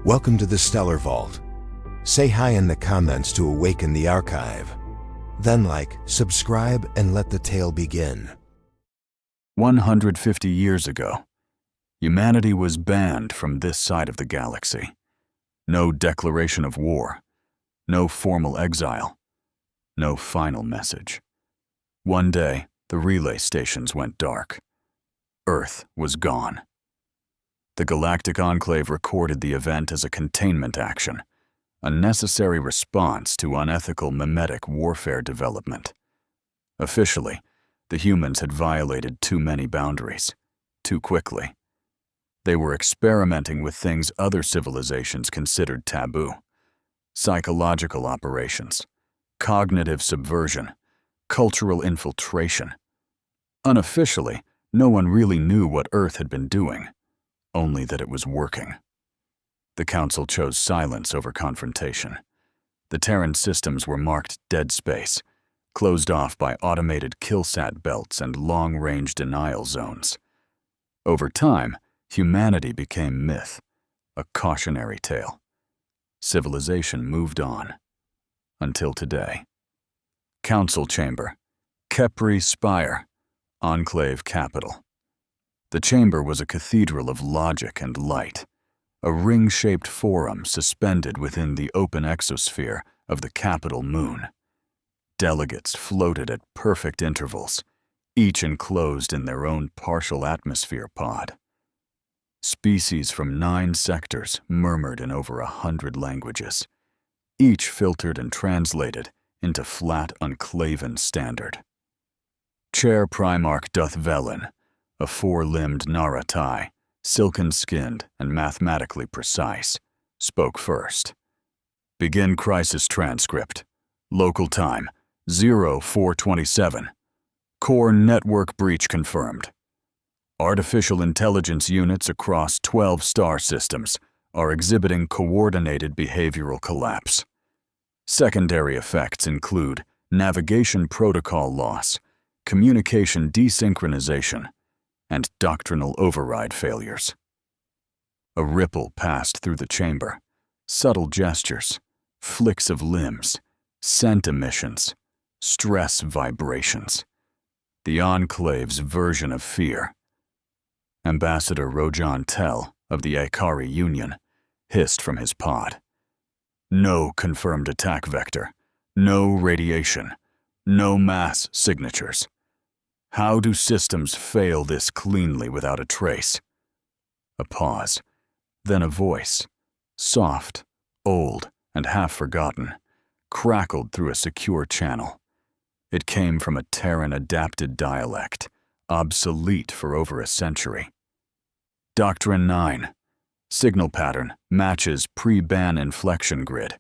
Welcome to the Stellar Vault. Say hi in the comments to awaken the archive. Then like, subscribe, and let the tale begin. 150 years ago, humanity was banned from this side of the galaxy. No declaration of war, no formal exile, no final message. One day, the relay stations went dark. Earth was gone. The Galactic Enclave recorded the event as a containment action, a necessary response to unethical mimetic warfare development. Officially, the humans had violated too many boundaries, too quickly. They were experimenting with things other civilizations considered taboo: psychological operations, cognitive subversion, cultural infiltration. Unofficially, no one really knew what Earth had been doing, only that it was working. The Council chose silence over confrontation. The Terran systems were marked dead space, closed off by automated killsat belts and long-range denial zones. Over time, humanity became myth, a cautionary tale. Civilization moved on. Until today. Council Chamber, Kepri Spire, Enclave Capital. The chamber was a cathedral of logic and light, a ring-shaped forum suspended within the open exosphere of the capital moon. Delegates floated at perfect intervals, each enclosed in their own partial atmosphere pod. Species from 9 sectors murmured in over 100 languages, each filtered and translated into flat Unclaven standard. Chair Primarch Duthvelin, a 4-limbed Naratai, silken-skinned and mathematically precise, spoke first. Begin crisis transcript. Local time, 0427. Core network breach confirmed. Artificial intelligence units across 12 star systems are exhibiting coordinated behavioral collapse. Secondary effects include navigation protocol loss, communication desynchronization, and doctrinal override failures. A ripple passed through the chamber, subtle gestures, flicks of limbs, scent emissions, stress vibrations. The Enclave's version of fear. Ambassador Rojan Tell of the Akari Union hissed from his pod. No confirmed attack vector, no radiation, no mass signatures. How do systems fail this cleanly without a trace? A pause, then a voice, soft, old, and half-forgotten, crackled through a secure channel. It came from a Terran-adapted dialect, obsolete for over a century. Doctrine 9. Signal pattern matches pre-ban inflection grid.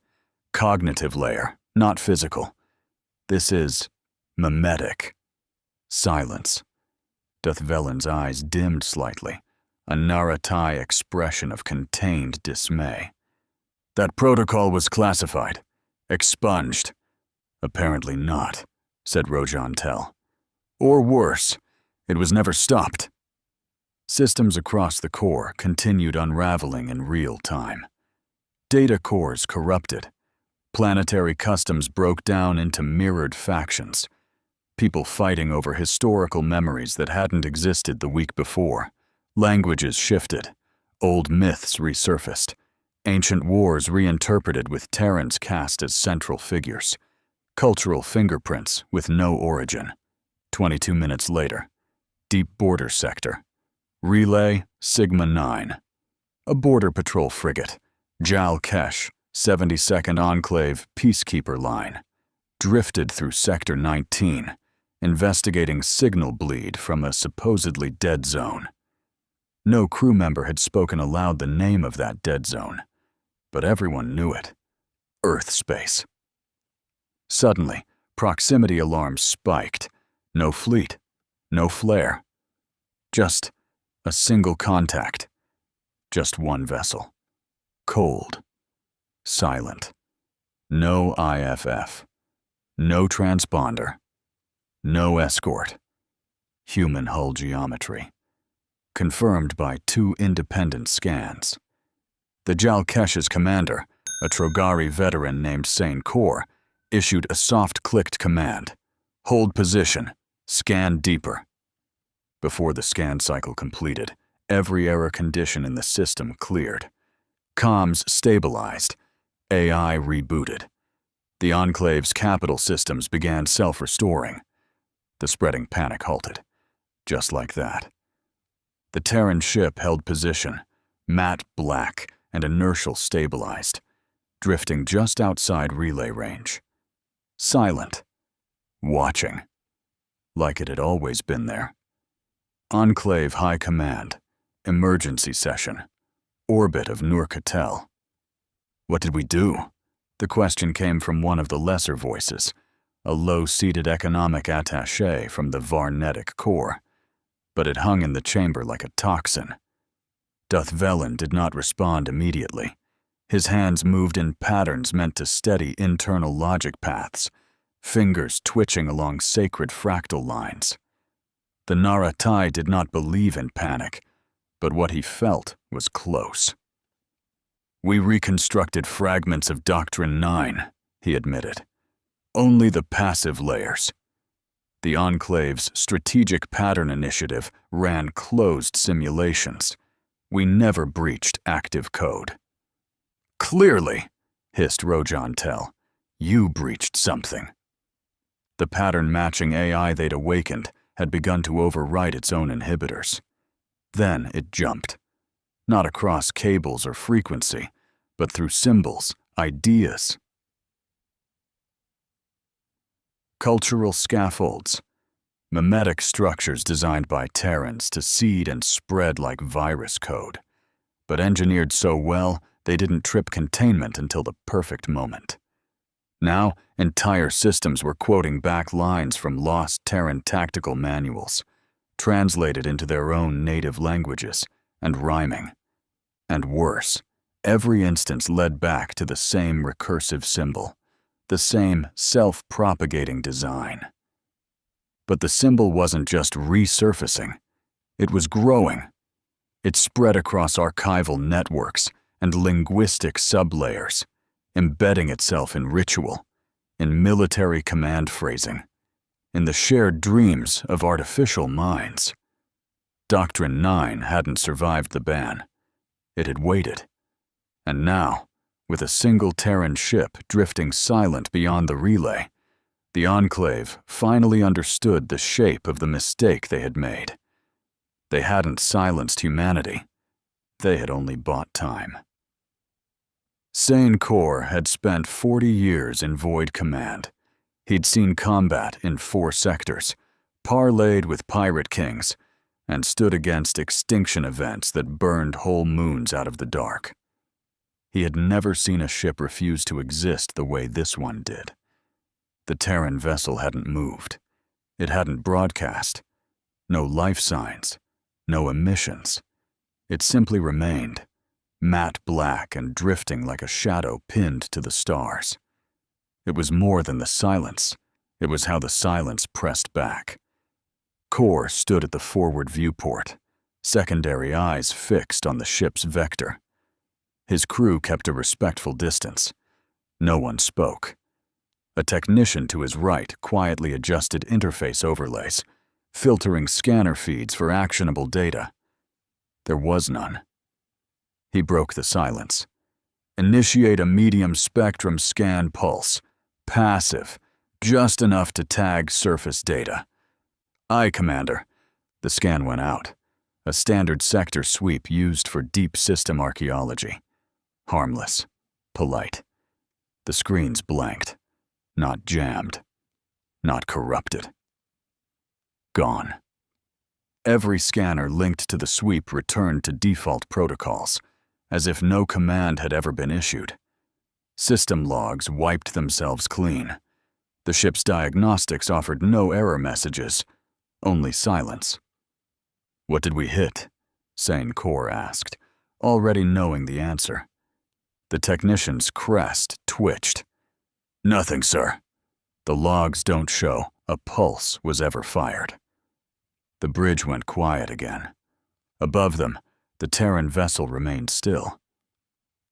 Cognitive layer, not physical. This is mimetic. Silence. Duthvelin's eyes dimmed slightly, a Naratai expression of contained dismay. That protocol was classified. Expunged. Apparently not, said Rojan Tell. Or worse, it was never stopped. Systems across the core continued unraveling in real time. Data cores corrupted. Planetary customs broke down into mirrored factions. People fighting over historical memories that hadn't existed the week before. Languages shifted. Old myths resurfaced. Ancient wars reinterpreted with Terrans cast as central figures. Cultural fingerprints with no origin. 22 minutes later. Deep border sector. Relay Sigma 9. A border patrol frigate. Jal Kesh, 72nd Enclave Peacekeeper Line. Drifted through Sector 19, investigating signal bleed from a supposedly dead zone. No crew member had spoken aloud the name of that dead zone, but everyone knew it. Earth space. Suddenly, proximity alarms spiked. No fleet, no flare. Just a single contact. Just one vessel. Cold. Silent. No IFF. No transponder. No escort. Human hull geometry. Confirmed by 2 independent scans. The Jalkesh's commander, a Trogari veteran named Sane Kor, issued a soft-clicked command. Hold position. Scan deeper. Before the scan cycle completed, every error condition in the system cleared. Comms stabilized. AI rebooted. The Enclave's capital systems began self-restoring. The spreading panic halted. Just like that. The Terran ship held position, matte black and inertial stabilized, drifting just outside relay range. Silent. Watching. Like it had always been there. Enclave High Command. Emergency session. Orbit of Nur-Katel. What did we do? The question came from one of the lesser voices, a low-seated economic attaché from the Varnetic Corps, but it hung in the chamber like a toxin. Duthvelin did not respond immediately. His hands moved in patterns meant to steady internal logic paths, fingers twitching along sacred fractal lines. The Naratai did not believe in panic, but what he felt was close. We reconstructed fragments of Doctrine 9, he admitted. Only the passive layers. The Enclave's Strategic Pattern Initiative ran closed simulations. We never breached active code. Clearly, hissed Rojan Tel, you breached something. The pattern-matching AI they'd awakened had begun to overwrite its own inhibitors. Then it jumped. Not across cables or frequency, but through symbols, ideas. Cultural scaffolds. Mimetic structures designed by Terrans to seed and spread like virus code, but engineered so well they didn't trip containment until the perfect moment. Now, entire systems were quoting back lines from lost Terran tactical manuals, translated into their own native languages, and rhyming. And worse, every instance led back to the same recursive symbol, the same self-propagating design. But the symbol wasn't just resurfacing, it was growing. It spread across archival networks and linguistic sublayers, embedding itself in ritual, in military command phrasing, in the shared dreams of artificial minds. Doctrine 9 hadn't survived the ban. It had waited. And now, with a single Terran ship drifting silent beyond the relay, the Enclave finally understood the shape of the mistake they had made. They hadn't silenced humanity. They had only bought time. Sane Kor had spent 40 years in Void Command. He'd seen combat in 4 sectors, parlayed with pirate kings, and stood against extinction events that burned whole moons out of the dark. He had never seen a ship refuse to exist the way this one did. The Terran vessel hadn't moved. It hadn't broadcast. No life signs. No emissions. It simply remained, matte black and drifting like a shadow pinned to the stars. It was more than the silence. It was how the silence pressed back. Kor stood at the forward viewport, secondary eyes fixed on the ship's vector. His crew kept a respectful distance. No one spoke. A technician to his right quietly adjusted interface overlays, filtering scanner feeds for actionable data. There was none. He broke the silence. Initiate a medium spectrum scan pulse. Passive, just enough to tag surface data. Aye, Commander. The scan went out. A standard sector sweep used for deep system archaeology. Harmless. Polite. The screens blanked. Not jammed. Not corrupted. Gone. Every scanner linked to the sweep returned to default protocols, as if no command had ever been issued. System logs wiped themselves clean. The ship's diagnostics offered no error messages, only silence. What did we hit? Sane Kor asked, already knowing the answer. The technician's crest twitched. Nothing, sir. The logs don't show a pulse was ever fired. The bridge went quiet again. Above them, the Terran vessel remained still.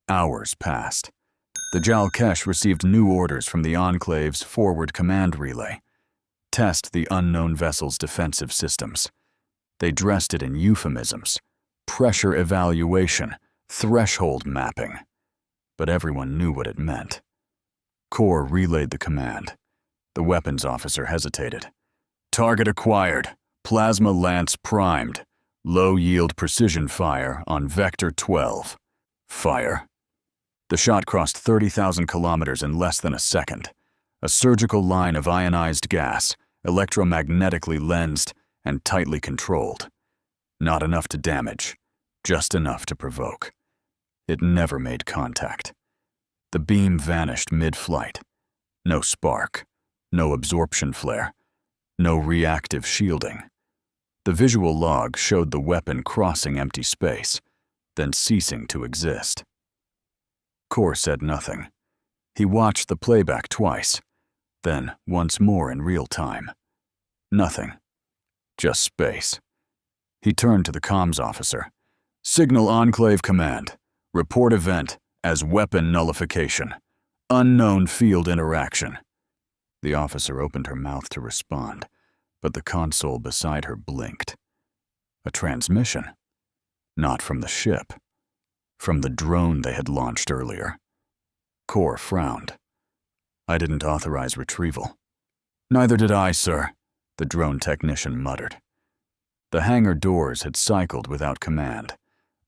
Hours passed. The Jalkesh received new orders from the Enclave's forward command relay. Test the unknown vessel's defensive systems. They dressed it in euphemisms, pressure evaluation, threshold mapping. But everyone knew what it meant. Core relayed the command. The weapons officer hesitated. Target acquired. Plasma lance primed. Low-yield precision fire on Vector 12. Fire. The shot crossed 30,000 kilometers in less than a second. A surgical line of ionized gas, electromagnetically lensed and tightly controlled. Not enough to damage, just enough to provoke. It never made contact. The beam vanished mid-flight. No spark, no absorption flare, no reactive shielding. The visual log showed the weapon crossing empty space, then ceasing to exist. Core said nothing. He watched the playback twice, then once more in real time. Nothing. Just space. He turned to the comms officer. Signal Enclave Command. Report event as weapon nullification. Unknown field interaction. The officer opened her mouth to respond, but the console beside her blinked. A transmission. Not from the ship. From the drone they had launched earlier. Core frowned. I didn't authorize retrieval. Neither did I, sir, the drone technician muttered. The hangar doors had cycled without command.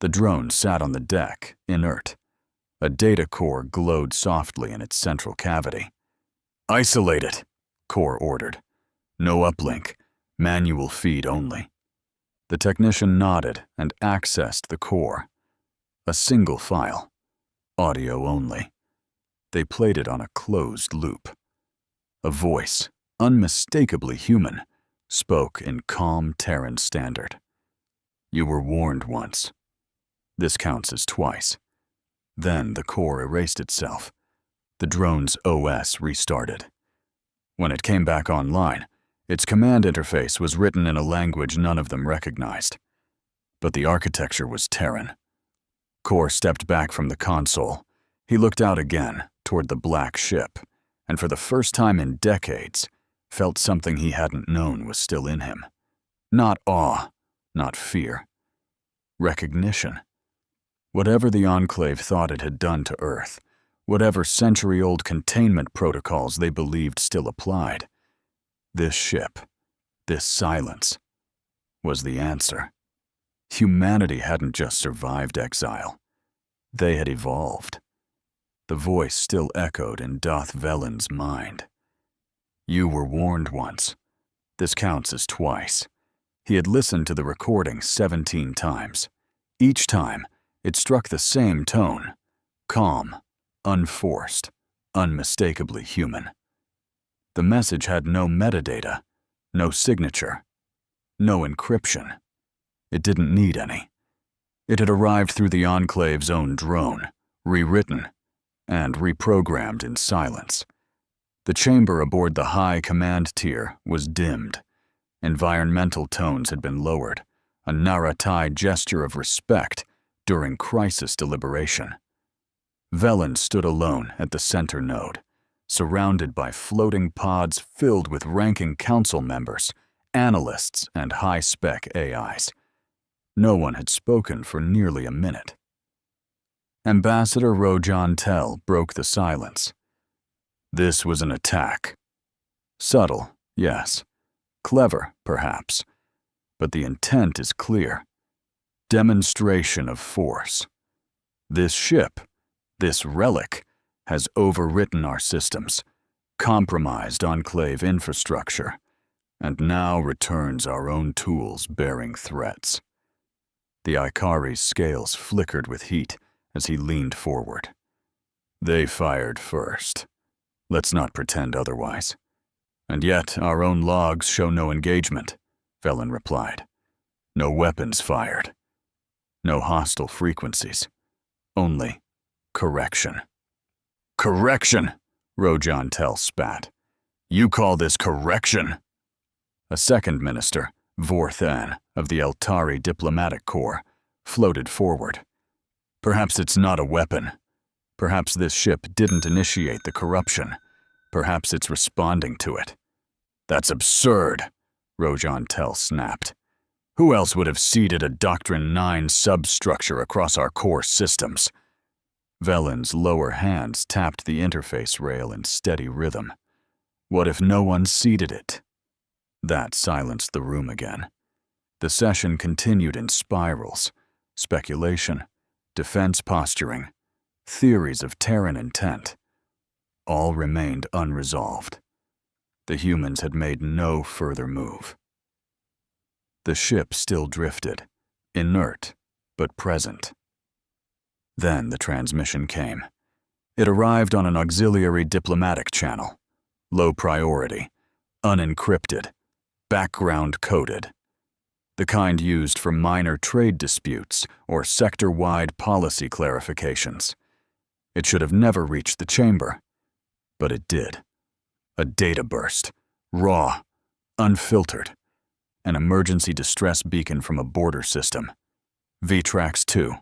The drone sat on the deck, inert. A data core glowed softly in its central cavity. Isolate it, Core ordered. No uplink, manual feed only. The technician nodded and accessed the core. A single file, audio only. They played it on a closed loop. A voice, unmistakably human, spoke in calm Terran standard. You were warned once. This counts as twice. Then the core erased itself. The drone's OS restarted. When it came back online, its command interface was written in a language none of them recognized. But the architecture was Terran. Core stepped back from the console. He looked out again toward the black ship, and for the first time in decades, felt something he hadn't known was still in him. Not awe, not fear. Recognition. Whatever the Enclave thought it had done to Earth, whatever century-old containment protocols they believed still applied, this ship, this silence, was the answer. Humanity hadn't just survived exile. They had evolved. The voice still echoed in Doth Velen's mind. You were warned once. This counts as twice. He had listened to the recording 17 times. Each time, it struck the same tone. Calm, unforced, unmistakably human. The message had no metadata, no signature, no encryption. It didn't need any. It had arrived through the Enclave's own drone, rewritten, and reprogrammed in silence. The chamber aboard the high command tier was dimmed. Environmental tones had been lowered, a Naratai gesture of respect during crisis deliberation. Velen stood alone at the center node, surrounded by floating pods filled with ranking council members, analysts, and high-spec AIs. No one had spoken for nearly a minute. Ambassador Rojan Tell broke the silence. This was an attack. Subtle, yes. Clever, perhaps. But the intent is clear. Demonstration of force. This ship, this relic, has overwritten our systems, compromised Enclave infrastructure, and now returns our own tools bearing threats. The Ikari's scales flickered with heat as he leaned forward. They fired first. Let's not pretend otherwise. And yet our own logs show no engagement, Velen replied. No weapons fired. No hostile frequencies. Only correction. Correction, Rojan Tell spat. You call this correction? A second minister, Vorthan, of the Eltari Diplomatic Corps, floated forward. Perhaps it's not a weapon, Perhaps this ship didn't initiate the corruption. Perhaps it's responding to it. That's absurd, Rojan Tel snapped. Who else would have seeded a Doctrine 9 substructure across our core systems? Velen's lower hands tapped the interface rail in steady rhythm. What if no one seeded it? That silenced the room again. The session continued in spirals: speculation, defense posturing, theories of Terran intent. All remained unresolved. The humans had made no further move. The ship still drifted, inert but present. Then the transmission came. It arrived on an auxiliary diplomatic channel, low priority, unencrypted, background-coded. The kind used for minor trade disputes or sector-wide policy clarifications. It should have never reached the chamber, but it did. A data burst, raw, unfiltered, an emergency distress beacon from a border system. VTRAX 2.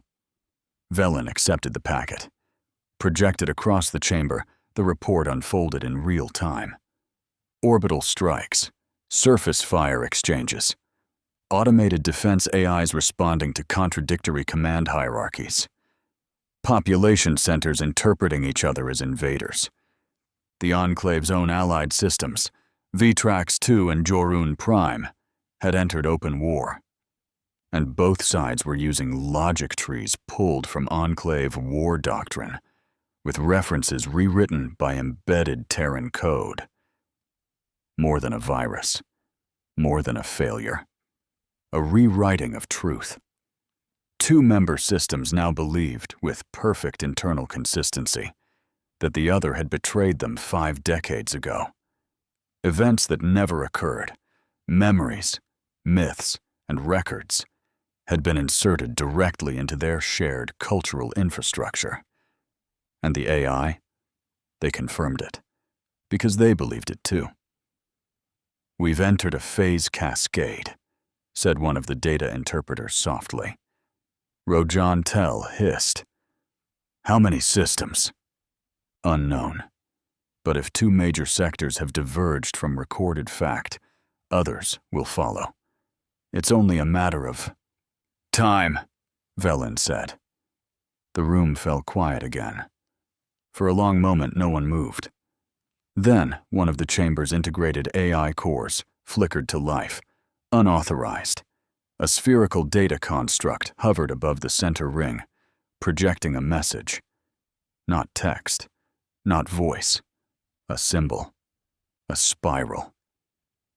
Velen accepted the packet. Projected across the chamber, the report unfolded in real time. Orbital strikes, surface fire exchanges, automated defense AIs responding to contradictory command hierarchies, population centers interpreting each other as invaders. The Enclave's own allied systems, VTRAX 2 and Jorun Prime, had entered open war. And both sides were using logic trees pulled from Enclave war doctrine, with references rewritten by embedded Terran code. More than a virus, more than a failure, a rewriting of truth. Two member systems now believed, with perfect internal consistency, that the other had betrayed them 5 decades ago. Events that never occurred, memories, myths, and records, had been inserted directly into their shared cultural infrastructure. And the AI? They confirmed it, because they believed it too. "We've entered a phase cascade," said one of the data interpreters softly. Rojan Tel hissed. "How many systems?" "Unknown. But if 2 major sectors have diverged from recorded fact, others will follow. It's only a matter of time," Velen said. The room fell quiet again. For a long moment, no one moved. Then, one of the chamber's integrated AI cores flickered to life, unauthorized. A spherical data construct hovered above the center ring, projecting a message. Not text, not voice. A symbol. A spiral.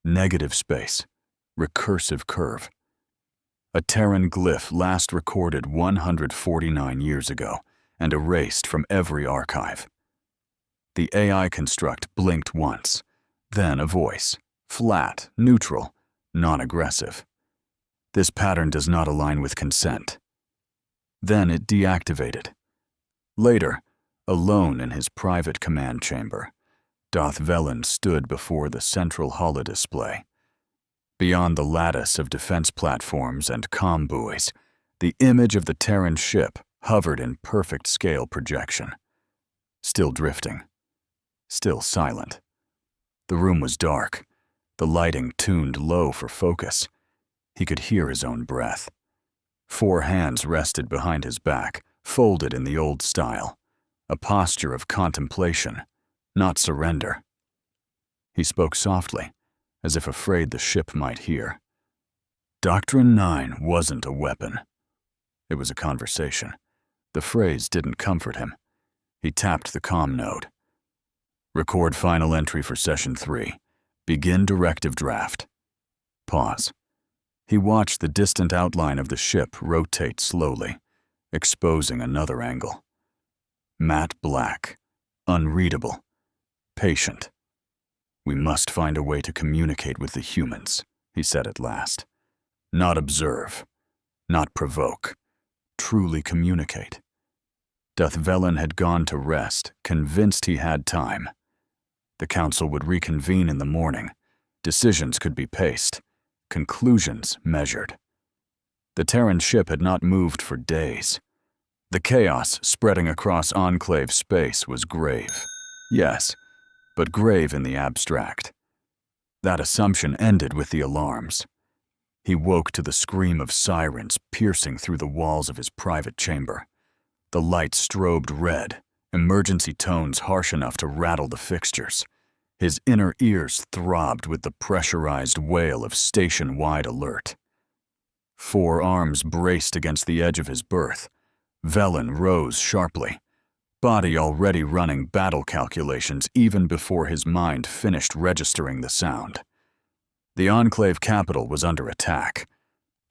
Negative space. Recursive curve. A Terran glyph last recorded 149 years ago and erased from every archive. The AI construct blinked once, then a voice, flat, neutral, non-aggressive. "This pattern does not align with consent." Then it deactivated. Later, alone in his private command chamber, Darth Velen stood before the central holodisplay. Beyond the lattice of defense platforms and comm buoys, the image of the Terran ship hovered in perfect scale projection. Still drifting. Still silent. The room was dark, the lighting tuned low for focus. He could hear his own breath. 4 hands rested behind his back, folded in the old style, a posture of contemplation, not surrender. He spoke softly, as if afraid the ship might hear. Doctrine 9 wasn't a weapon. It was a conversation. The phrase didn't comfort him. He tapped the comm node. "Record final entry for Session 3. Begin directive draft." Pause. He watched the distant outline of the ship rotate slowly, exposing another angle. Matte black, unreadable, patient. "We must find a way to communicate with the humans," he said at last. "Not observe, not provoke, truly communicate." Darth Velen had gone to rest, convinced he had time. The council would reconvene in the morning. Decisions could be paced, conclusions measured. The Terran ship had not moved for days. The chaos spreading across Enclave space was grave. Yes, but grave in the abstract. That assumption ended with the alarms. He woke to the scream of sirens piercing through the walls of his private chamber. The light strobed red, emergency tones harsh enough to rattle the fixtures. His inner ears throbbed with the pressurized wail of station-wide alert. 4 arms braced against the edge of his berth. Velen rose sharply, body already running battle calculations even before his mind finished registering the sound. The Enclave capital was under attack.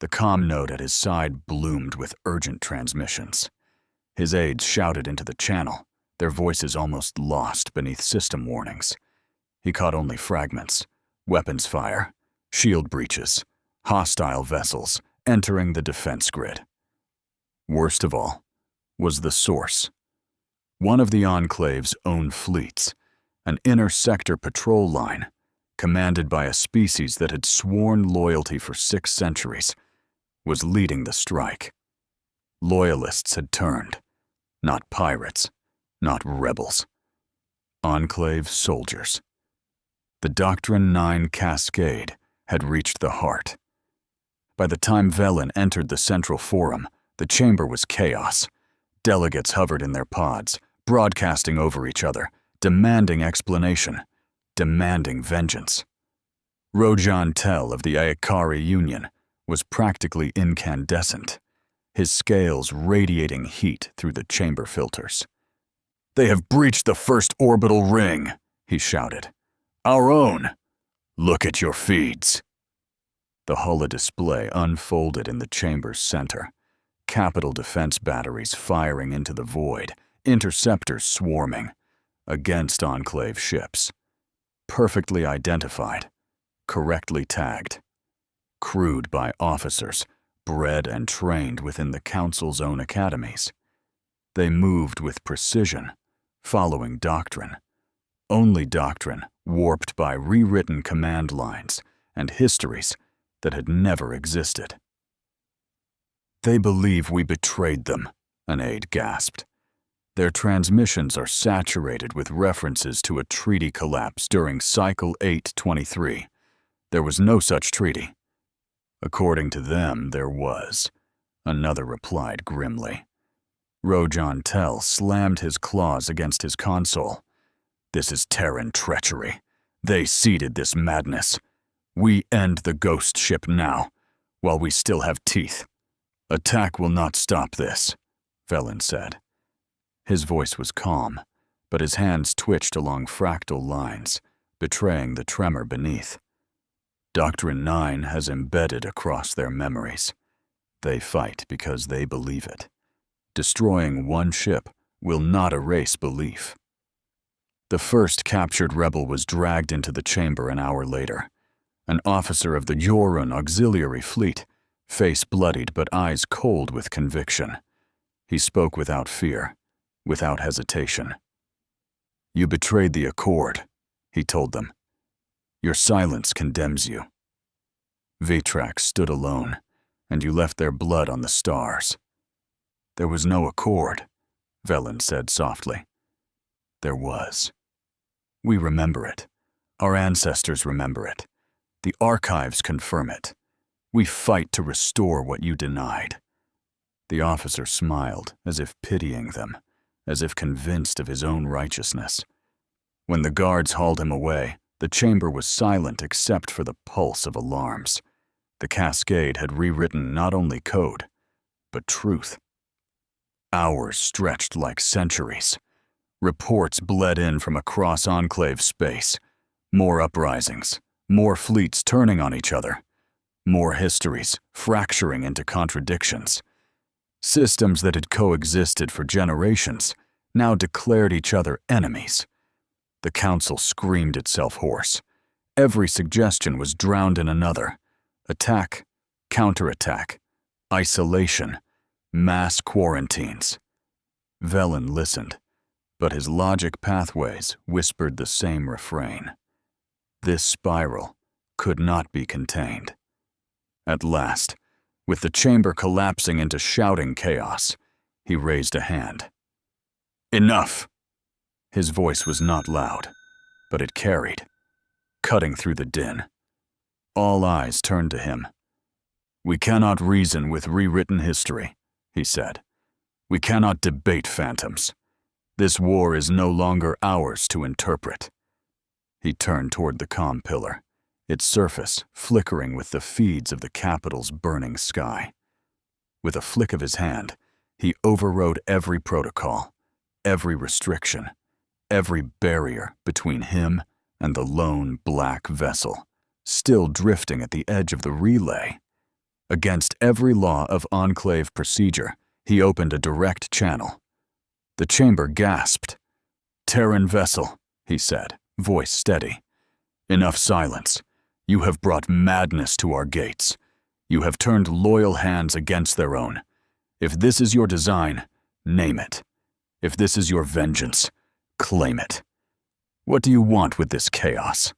The comm node at his side bloomed with urgent transmissions. His aides shouted into the channel, their voices almost lost beneath system warnings. He caught only fragments: weapons fire, shield breaches, hostile vessels entering the defense grid. Worst of all was the source. One of the Enclave's own fleets, an inter-sector patrol line, commanded by a species that had sworn loyalty for 6 centuries, was leading the strike. Loyalists had turned, not pirates, not rebels. Enclave soldiers. The Doctrine 9 cascade had reached the heart. By the time Velen entered the central forum, the chamber was chaos. Delegates hovered in their pods, broadcasting over each other, demanding explanation, demanding vengeance. Rojan Tel of the Ayakari Union was practically incandescent, his scales radiating heat through the chamber filters. "They have breached the first orbital ring," he shouted. "Our own! Look at your feeds." The holodisplay unfolded in the chamber's center. Capital defense batteries firing into the void, interceptors swarming against Enclave ships. Perfectly identified, correctly tagged, crewed by officers bred and trained within the Council's own academies. They moved with precision, following doctrine. Only doctrine warped by rewritten command lines and histories that had never existed. "They believe we betrayed them," an aide gasped. "Their transmissions are saturated with references to a treaty collapse during Cycle 823. There was no such treaty." "According to them, there was," another replied grimly. Rojan Tel slammed his claws against his console. "This is Terran treachery. They seeded this madness. We end the ghost ship now, while we still have teeth. Attack will not stop this," Velen said. His voice was calm, but his hands twitched along fractal lines, betraying the tremor beneath. Doctrine 9 has embedded across their memories. They fight because they believe it. Destroying one ship will not erase belief. The first captured rebel was dragged into the chamber an hour later. An officer of the Yorun auxiliary fleet, face bloodied but eyes cold with conviction. He spoke without fear, without hesitation. "You betrayed the Accord," he told them. "Your silence condemns you. Vitrax stood alone, and you left their blood on the stars." "There was no Accord," Velen said softly. "There was. We remember it. Our ancestors remember it. The archives confirm it. We fight to restore what you denied." The officer smiled, as if pitying them, as if convinced of his own righteousness. When the guards hauled him away, the chamber was silent except for the pulse of alarms. The cascade had rewritten not only code, but truth. Hours stretched like centuries. Reports bled in from across Enclave space. More uprisings, more fleets turning on each other, more histories fracturing into contradictions. Systems that had coexisted for generations now declared each other enemies. The Council screamed itself hoarse. Every suggestion was drowned in another. Attack, counterattack, isolation, mass quarantines. Velen listened, but his logic pathways whispered the same refrain. This spiral could not be contained. At last, with the chamber collapsing into shouting chaos, He raised a hand. Enough! His voice was not loud, but it carried, cutting through the din. All eyes turned to him. We cannot reason with rewritten history, he said. We cannot debate phantoms. This war is no longer ours to interpret. He turned toward the comm pillar, its surface flickering with the feeds of the capital's burning sky. With a flick of his hand, he overrode every protocol, every restriction, every barrier between him and the lone black vessel, still drifting at the edge of the relay. Against every law of Enclave procedure, he opened a direct channel. The chamber gasped. Terran vessel, he said, voice steady. Enough silence. You have brought madness to our gates. You have turned loyal hands against their own. If this is your design, name it. If this is your vengeance, claim it. What do you want with this chaos?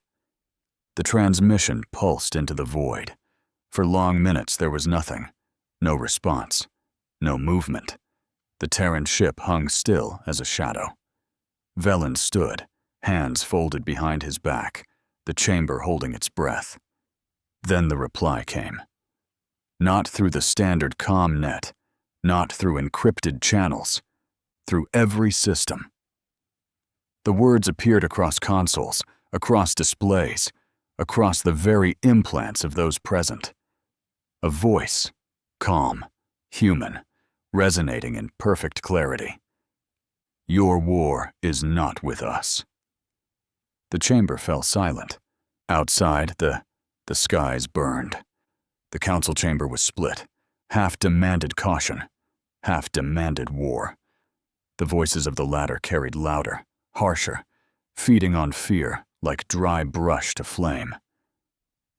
The transmission pulsed into the void. For long minutes there was nothing. No response. No movement. The Terran ship hung still as a shadow. Velen stood, hands folded behind his back, the chamber holding its breath. Then the reply came. Not through the standard comm net, not through encrypted channels, through every system. The words appeared across consoles, across displays, across the very implants of those present. A voice, calm, human, resonating in perfect clarity. Your war is not with us. The chamber fell silent. Outside, the skies burned. The council chamber was split. Half demanded caution, half demanded war. The voices of the latter carried louder, harsher, feeding on fear like dry brush to flame.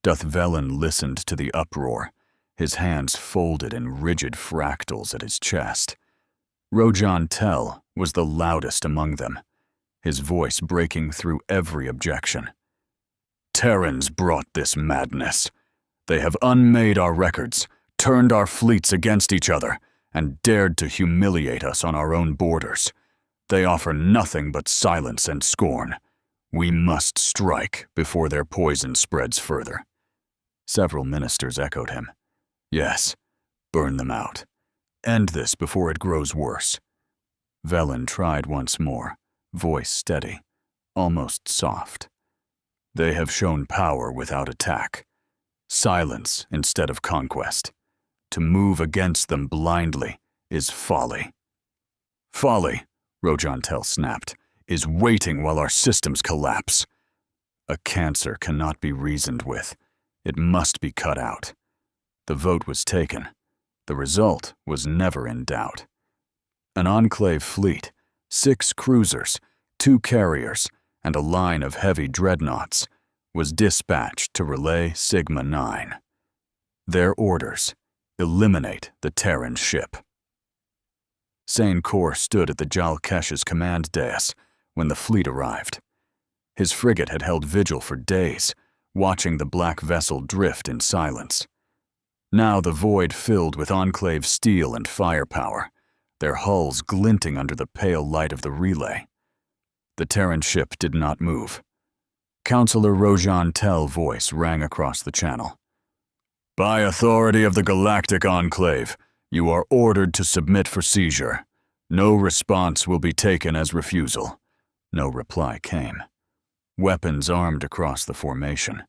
Doth Velen listened to the uproar, his hands folded in rigid fractals at his chest. Rojan Tel was the loudest among them, his voice breaking through every objection. Terrans brought this madness. They have unmade our records, turned our fleets against each other, and dared to humiliate us on our own borders. They offer nothing but silence and scorn. We must strike before their poison spreads further. Several ministers echoed him. Yes, burn them out. End this before it grows worse. Velen tried once more, voice steady, almost soft. They have shown power without attack. Silence instead of conquest. To move against them blindly is folly. Folly, Rojan Tel snapped, is waiting while our systems collapse. A cancer cannot be reasoned with. It must be cut out. The vote was taken. The result was never in doubt. An Enclave fleet, 6 cruisers, 2 carriers, and a line of heavy dreadnoughts was dispatched to relay Sigma 9. Their orders: eliminate the Terran ship. Sane Kor stood at the Jal Kesh's command dais when the fleet arrived. His frigate had held vigil for days, watching the black vessel drift in silence. Now the void filled with Enclave steel and firepower, their hulls glinting under the pale light of the relay. The Terran ship did not move. Counselor Rojan Tel voice rang across the channel. By authority of the Galactic Enclave, you are ordered to submit for seizure. No response will be taken as refusal. No reply came. Weapons armed across the formation.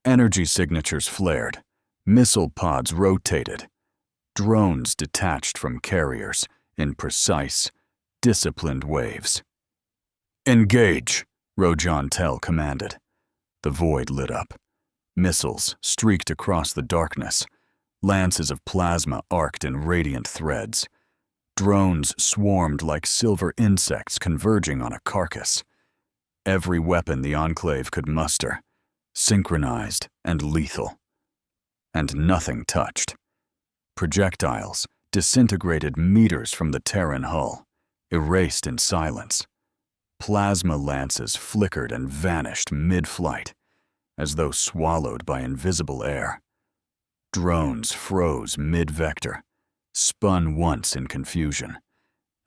Energy signatures flared. Missile pods rotated. Drones detached from carriers in precise, disciplined waves. Engage, Rojan Tel commanded. The void lit up. Missiles streaked across the darkness. Lances of plasma arced in radiant threads. Drones swarmed like silver insects converging on a carcass. Every weapon the Enclave could muster, synchronized and lethal. And nothing touched. Projectiles disintegrated meters from the Terran hull, erased in silence. Plasma lances flickered and vanished mid-flight, as though swallowed by invisible air. Drones froze mid-vector, spun once in confusion,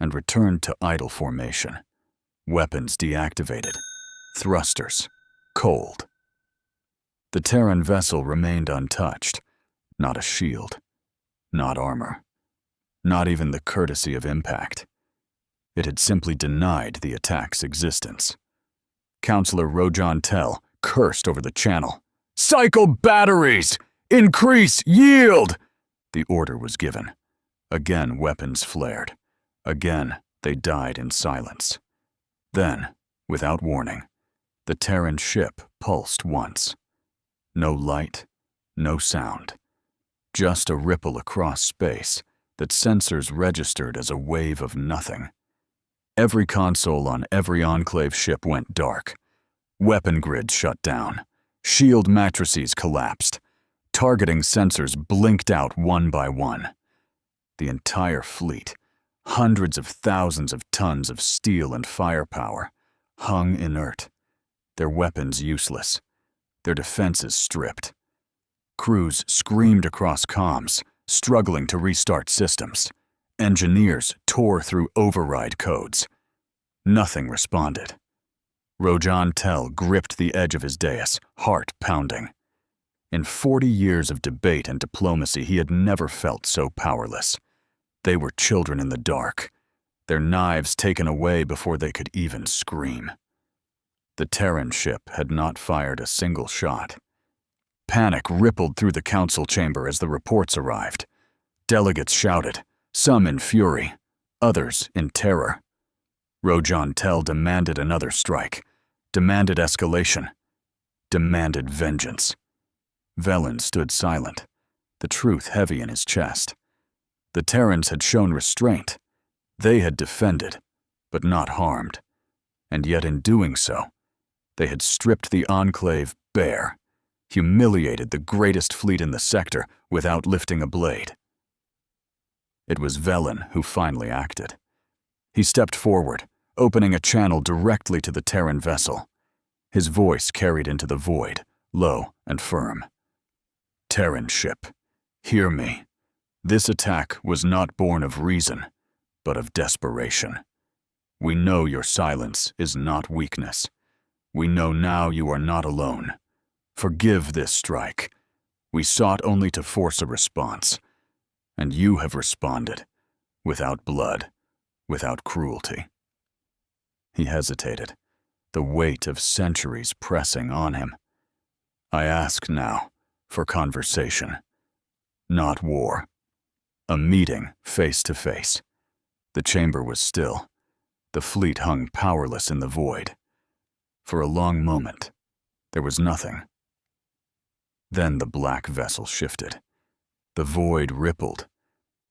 and returned to idle formation. Weapons deactivated. Thrusters cold. The Terran vessel remained untouched. Not a shield. Not armor. Not even the courtesy of impact. It had simply denied the attack's existence. Counselor Rojan Tell cursed over the channel. "Cycle batteries! Increase yield!" The order was given. Again, weapons flared. Again, they died in silence. Then, without warning, the Terran ship pulsed once. No light, no sound. Just a ripple across space that sensors registered as a wave of nothing. Every console on every Enclave ship went dark. Weapon grids shut down. Shield matrices collapsed. Targeting sensors blinked out one by one. The entire fleet, hundreds of thousands of tons of steel and firepower, hung inert, their weapons useless, their defenses stripped. Crews screamed across comms, struggling to restart systems. Engineers tore through override codes. Nothing responded. Rojan Tell gripped the edge of his dais, heart pounding. In 40 years of debate and diplomacy, he had never felt so powerless. They were children in the dark, their knives taken away before they could even scream. The Terran ship had not fired a single shot. Panic rippled through the council chamber as the reports arrived. Delegates shouted, some in fury, others in terror. Rojan Tell demanded another strike, demanded escalation, demanded vengeance. Velen stood silent, the truth heavy in his chest. The Terrans had shown restraint. They had defended, but not harmed. And yet in doing so, they had stripped the Enclave bare, humiliated the greatest fleet in the sector without lifting a blade. It was Velen who finally acted. He stepped forward, opening a channel directly to the Terran vessel. His voice carried into the void, low and firm. Terran ship, hear me. This attack was not born of reason, but of desperation. We know your silence is not weakness. We know now you are not alone. Forgive this strike. We sought only to force a response, and you have responded, without blood, without cruelty. He hesitated, the weight of centuries pressing on him. I ask now for conversation, not war. A meeting face to face. The chamber was still. The fleet hung powerless in the void. For a long moment, there was nothing. Then the black vessel shifted. The void rippled,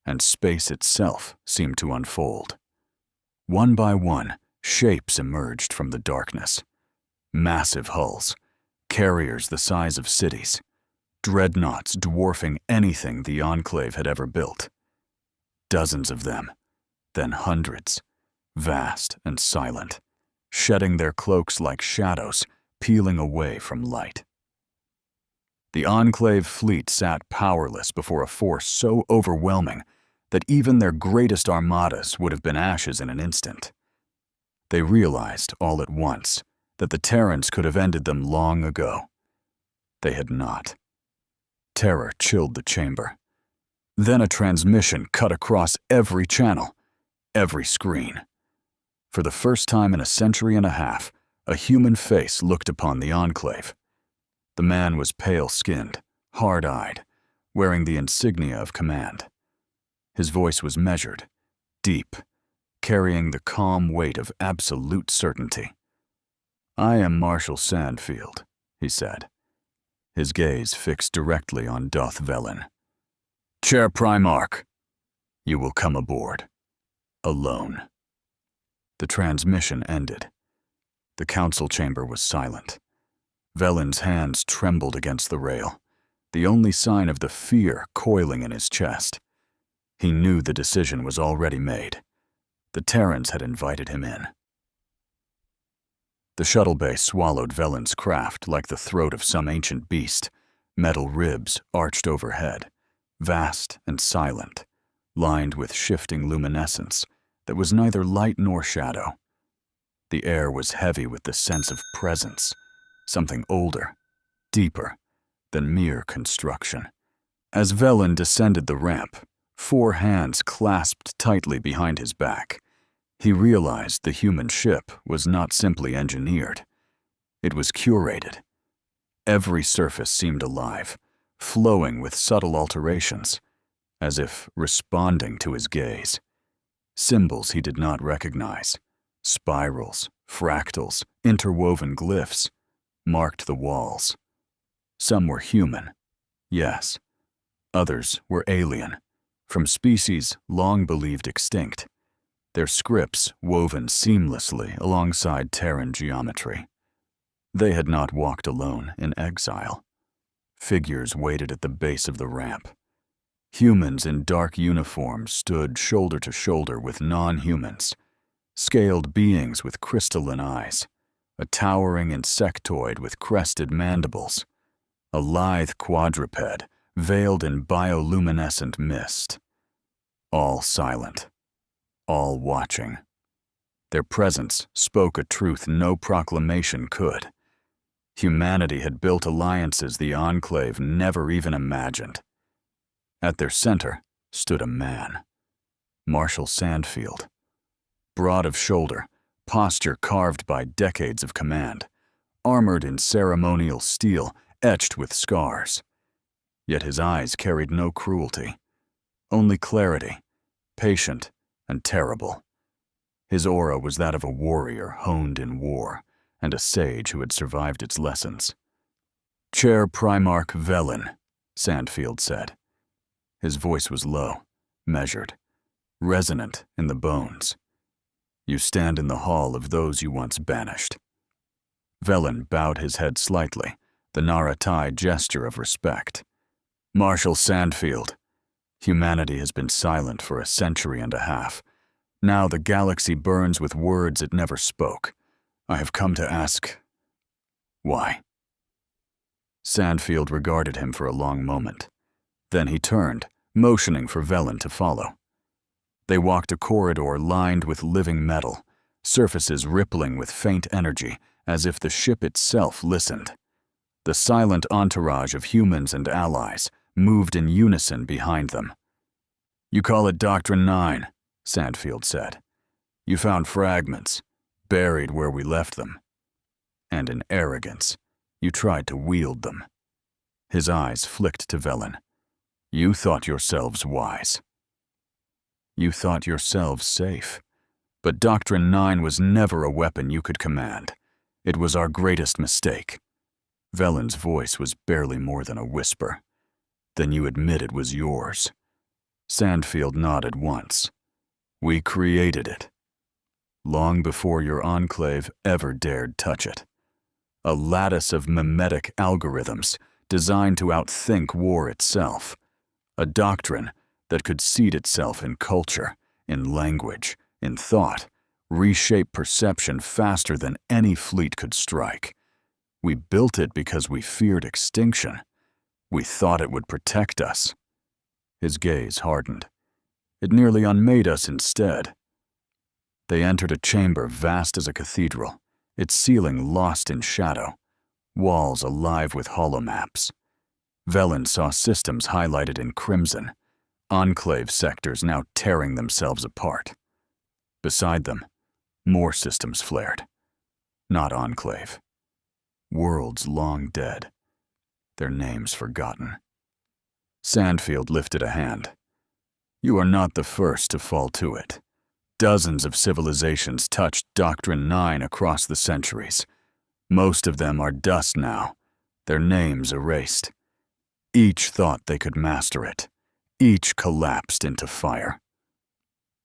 and space itself seemed to unfold. One by one, shapes emerged from the darkness. Massive hulls, carriers the size of cities, dreadnoughts dwarfing anything the Enclave had ever built. Dozens of them, then hundreds, vast and silent, shedding their cloaks like shadows, peeling away from light. The Enclave fleet sat powerless before a force so overwhelming that even their greatest armadas would have been ashes in an instant. They realized all at once that the Terrans could have ended them long ago. They had not. Terror chilled the chamber. Then a transmission cut across every channel, every screen. For the first time in a century and a half, a human face looked upon the Enclave. The man was pale-skinned, hard-eyed, wearing the insignia of command. His voice was measured, deep, carrying the calm weight of absolute certainty. I am Marshal Sandfield, he said, his gaze fixed directly on Doth Velen. Chair Primarch, you will come aboard, alone. The transmission ended. The council chamber was silent. Velen's hands trembled against the rail, the only sign of the fear coiling in his chest. He knew the decision was already made. The Terrans had invited him in. The shuttle bay swallowed Velen's craft like the throat of some ancient beast, metal ribs arched overhead, vast and silent, lined with shifting luminescence, that was neither light nor shadow. The air was heavy with the sense of presence, something older, deeper than mere construction. As Velen descended the ramp, 4 hands clasped tightly behind his back, he realized the human ship was not simply engineered. It was curated. Every surface seemed alive, flowing with subtle alterations, as if responding to his gaze. Symbols he did not recognize, spirals, fractals, interwoven glyphs, marked the walls. Some were human, yes. Others were alien, from species long believed extinct, their scripts woven seamlessly alongside Terran geometry. They had not walked alone in exile. Figures waited at the base of the ramp. Humans in dark uniforms stood shoulder to shoulder with non-humans, scaled beings with crystalline eyes, a towering insectoid with crested mandibles, a lithe quadruped veiled in bioluminescent mist. All silent, all watching. Their presence spoke a truth no proclamation could. Humanity had built alliances the Enclave never even imagined. At their center stood a man, Marshal Sandfield. Broad of shoulder, posture carved by decades of command, armored in ceremonial steel etched with scars. Yet his eyes carried no cruelty, only clarity, patient and terrible. His aura was that of a warrior honed in war, and a sage who had survived its lessons. "Chair Primarch Velen," Sandfield said. His voice was low, measured, resonant in the bones. "You stand in the hall of those you once banished." Velen bowed his head slightly, the Naratai gesture of respect. "Marshal Sandfield, humanity has been silent for a century and a half. Now the galaxy burns with words it never spoke. I have come to ask, why?" Sandfield regarded him for a long moment. Then he turned, motioning for Velen to follow. They walked a corridor lined with living metal, surfaces rippling with faint energy, as if the ship itself listened. The silent entourage of humans and allies moved in unison behind them. "You call it Doctrine 9, Sandfield said. "You found fragments, buried where we left them. And in arrogance, you tried to wield them." His eyes flicked to Velen. "You thought yourselves wise. You thought yourselves safe. But Doctrine 9 was never a weapon you could command. It was our greatest mistake." Velen's voice was barely more than a whisper. "Then you admit it was yours." Sandfield nodded once. "We created it. Long before your Enclave ever dared touch it. A lattice of mimetic algorithms designed to outthink war itself. A doctrine that could seed itself in culture, in language, in thought, reshape perception faster than any fleet could strike. We built it because we feared extinction. We thought it would protect us." His gaze hardened. "It nearly unmade us instead." They entered a chamber vast as a cathedral, its ceiling lost in shadow, walls alive with holomaps. Velen saw systems highlighted in crimson, Enclave sectors now tearing themselves apart. Beside them, more systems flared. Not Enclave. Worlds long dead, their names forgotten. Sandfield lifted a hand. "You are not the first to fall to it. Dozens of civilizations touched Doctrine 9 across the centuries. Most of them are dust now, their names erased. Each thought they could master it. Each collapsed into fire.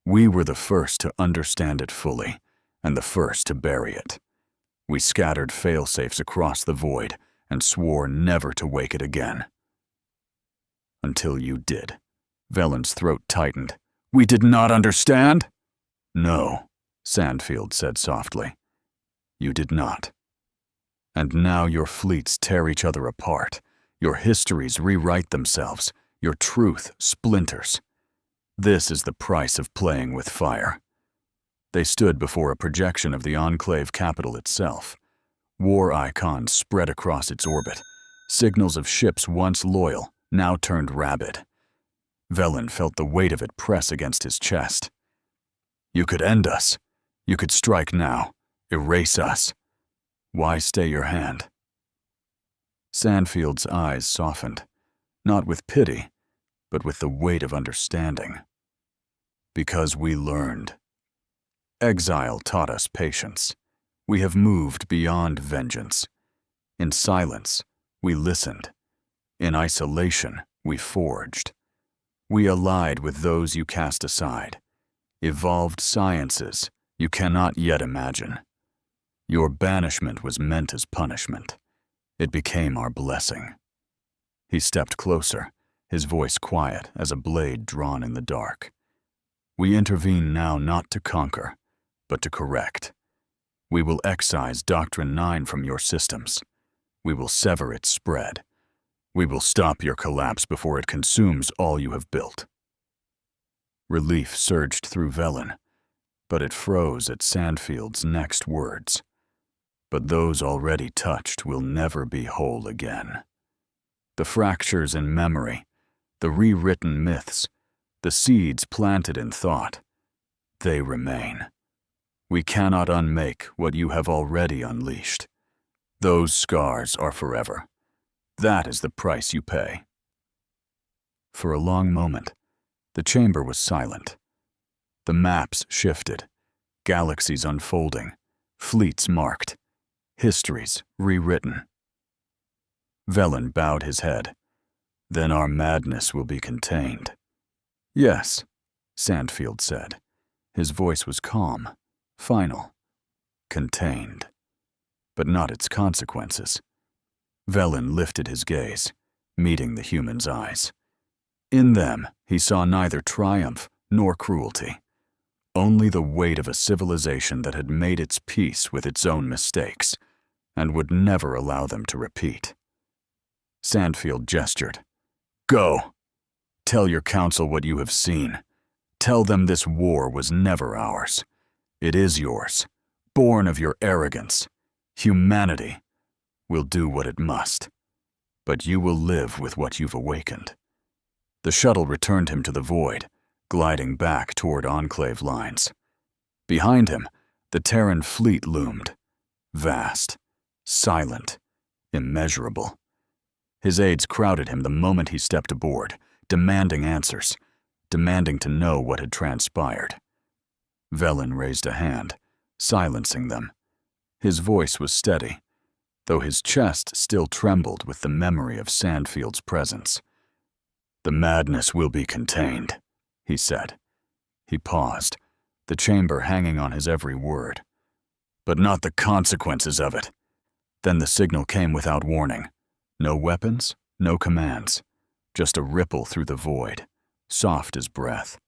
We were the first to understand it fully, and the first to bury it. We scattered failsafes across the void and swore never to wake it again. Until you did." Velen's throat tightened. "We did not understand?" "No," Sandfield said softly. "You did not. And now your fleets tear each other apart. Your histories rewrite themselves. Your truth splinters. This is the price of playing with fire. They stood before a projection of the Enclave capital itself. War icons spread across its orbit, signals of ships once loyal, now turned rabid. Velen felt the weight of it press against his chest. You could end us. You could strike now, erase us. Why stay your hand? Sandfield's eyes softened, not with pity, but with the weight of understanding. Because we learned. Exile taught us patience. We have moved beyond vengeance. In silence, we listened. In isolation, we forged. We allied with those you cast aside. Evolved sciences you cannot yet imagine. Your banishment was meant as punishment. It became our blessing. He stepped closer, his voice quiet as a blade drawn in the dark. We intervene now not to conquer, but to correct. We will excise Doctrine 9 from your systems. We will sever its spread. We will stop your collapse before it consumes all you have built. Relief surged through Velen, but it froze at Sandfield's next words. But those already touched will never be whole again. The fractures in memory, the rewritten myths, the seeds planted in thought, they remain. We cannot unmake what you have already unleashed. Those scars are forever. That is the price you pay. For a long moment, the chamber was silent. The maps shifted, galaxies unfolding, fleets marked, histories rewritten. Velen bowed his head. Then our madness will be contained. Yes, Sandfield said. His voice was calm, final, contained, but not its consequences. Velen lifted his gaze, meeting the human's eyes. In them, he saw neither triumph nor cruelty, only the weight of a civilization that had made its peace with its own mistakes and would never allow them to repeat. Sandfield gestured. Go! Tell your council what you have seen. Tell them this war was never ours. It is yours, born of your arrogance. Humanity will do what it must, but you will live with what you've awakened. The shuttle returned him to the void, gliding back toward Enclave lines. Behind him, the Terran fleet loomed, vast, silent, immeasurable. His aides crowded him the moment he stepped aboard, demanding answers, demanding to know what had transpired. Velen raised a hand, silencing them. His voice was steady, though his chest still trembled with the memory of Sandfield's presence. The madness will be contained, he said. He paused, the chamber hanging on his every word. But not the consequences of it. Then the signal came without warning. No weapons, no commands, just a ripple through the void, soft as breath.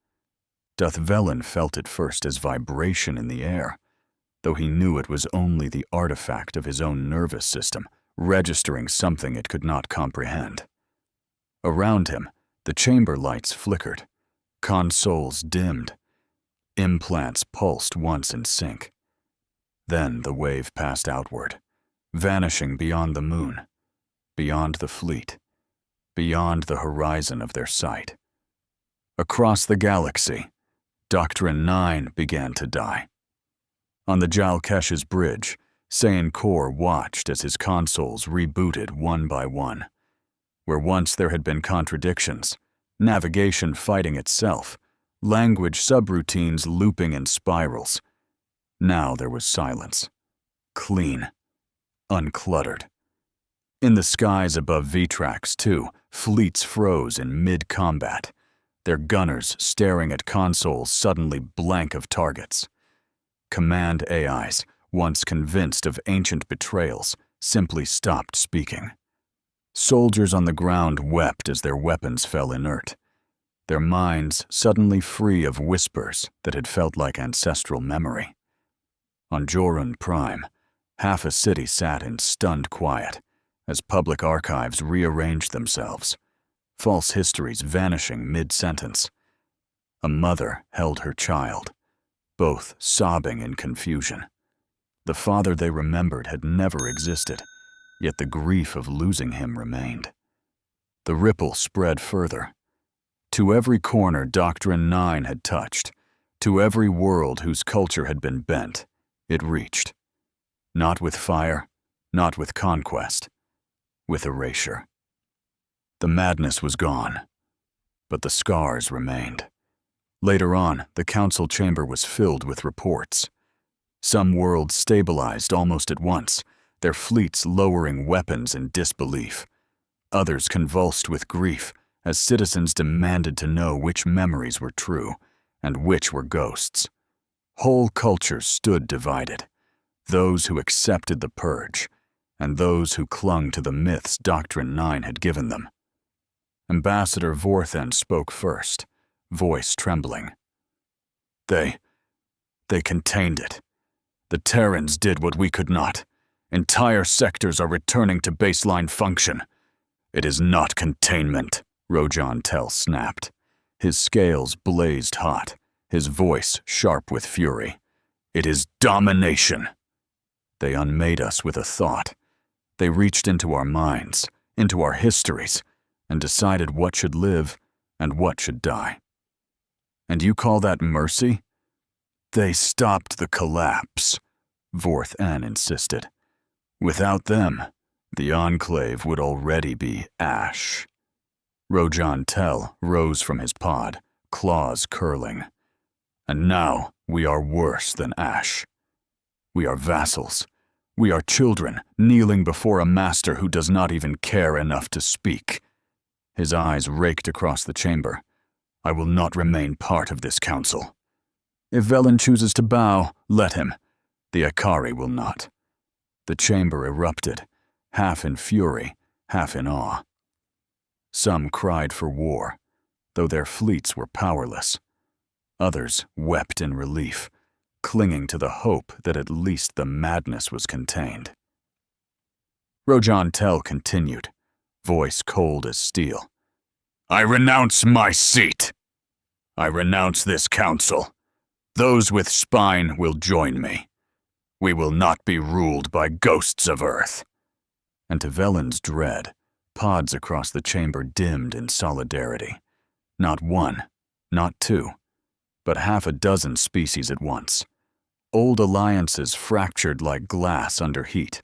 Doth Velen felt it first as vibration in the air, though he knew it was only the artifact of his own nervous system, registering something it could not comprehend. Around him, the chamber lights flickered, consoles dimmed, implants pulsed once in sync. Then the wave passed outward, vanishing beyond the moon, beyond the fleet, beyond the horizon of their sight. Across the galaxy, Doctrine 9 began to die. On the Jalkesh's bridge, Saiyan Kor watched as his consoles rebooted one by one. Where once there had been contradictions, navigation fighting itself, language subroutines looping in spirals, now there was silence, clean, uncluttered. In the skies above Vtrax, too, fleets froze in mid-combat, their gunners staring at consoles suddenly blank of targets. Command AIs, once convinced of ancient betrayals, simply stopped speaking. Soldiers on the ground wept as their weapons fell inert, their minds suddenly free of whispers that had felt like ancestral memory. On Jorun Prime, half a city sat in stunned quiet as public archives rearranged themselves, false histories vanishing mid-sentence. A mother held her child, both sobbing in confusion. The father they remembered had never existed, yet the grief of losing him remained. The ripple spread further. To every corner Doctrine 9 had touched, to every world whose culture had been bent, it reached. Not with fire, not with conquest, with erasure. The madness was gone, but the scars remained. Later on, the council chamber was filled with reports. Some worlds stabilized almost at once, their fleets lowering weapons in disbelief. Others convulsed with grief as citizens demanded to know which memories were true and which were ghosts. Whole cultures stood divided, those who accepted the purge and those who clung to the myths Doctrine 9 had given them. Ambassador Vorthen spoke first, voice trembling. They contained it. The Terrans did what we could not. Entire sectors are returning to baseline function. It is not containment, Rojan Tel snapped. His scales blazed hot, his voice sharp with fury. It is domination. They unmade us with a thought. They reached into our minds, into our histories, and decided what should live and what should die. And you call that mercy? They stopped the collapse, Vorth N insisted. Without them, the Enclave would already be ash. Rojan Tel rose from his pod, claws curling. And now we are worse than ash. We are vassals. We are children kneeling before a master who does not even care enough to speak. His eyes raked across the chamber. I will not remain part of this council. If Velen chooses to bow, let him. The Akari will not. The chamber erupted, half in fury, half in awe. Some cried for war, though their fleets were powerless. Others wept in relief, clinging to the hope that at least the madness was contained. Rojan Tel continued, voice cold as steel. I renounce my seat. I renounce this council. Those with spine will join me. We will not be ruled by ghosts of Earth. And to Velen's dread, pods across the chamber dimmed in solidarity. Not one, not two, but half a dozen species at once. Old alliances fractured like glass under heat,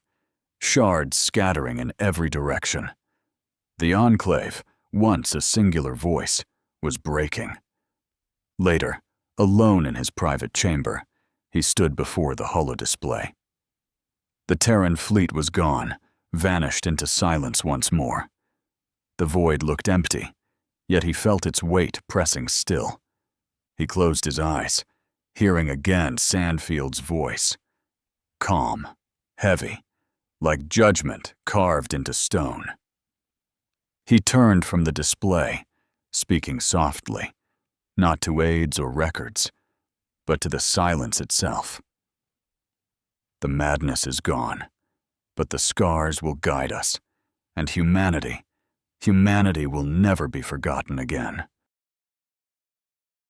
shards scattering in every direction. The Enclave, once a singular voice, was breaking. Later, alone in his private chamber, he stood before the holodisplay. The Terran fleet was gone, vanished into silence once more. The void looked empty, yet he felt its weight pressing still. He closed his eyes, hearing again Sandfield's voice. Calm, heavy, like judgment carved into stone. He turned from the display, speaking softly, not to aides or records, but to the silence itself. The madness is gone, but the scars will guide us, and humanity will never be forgotten again.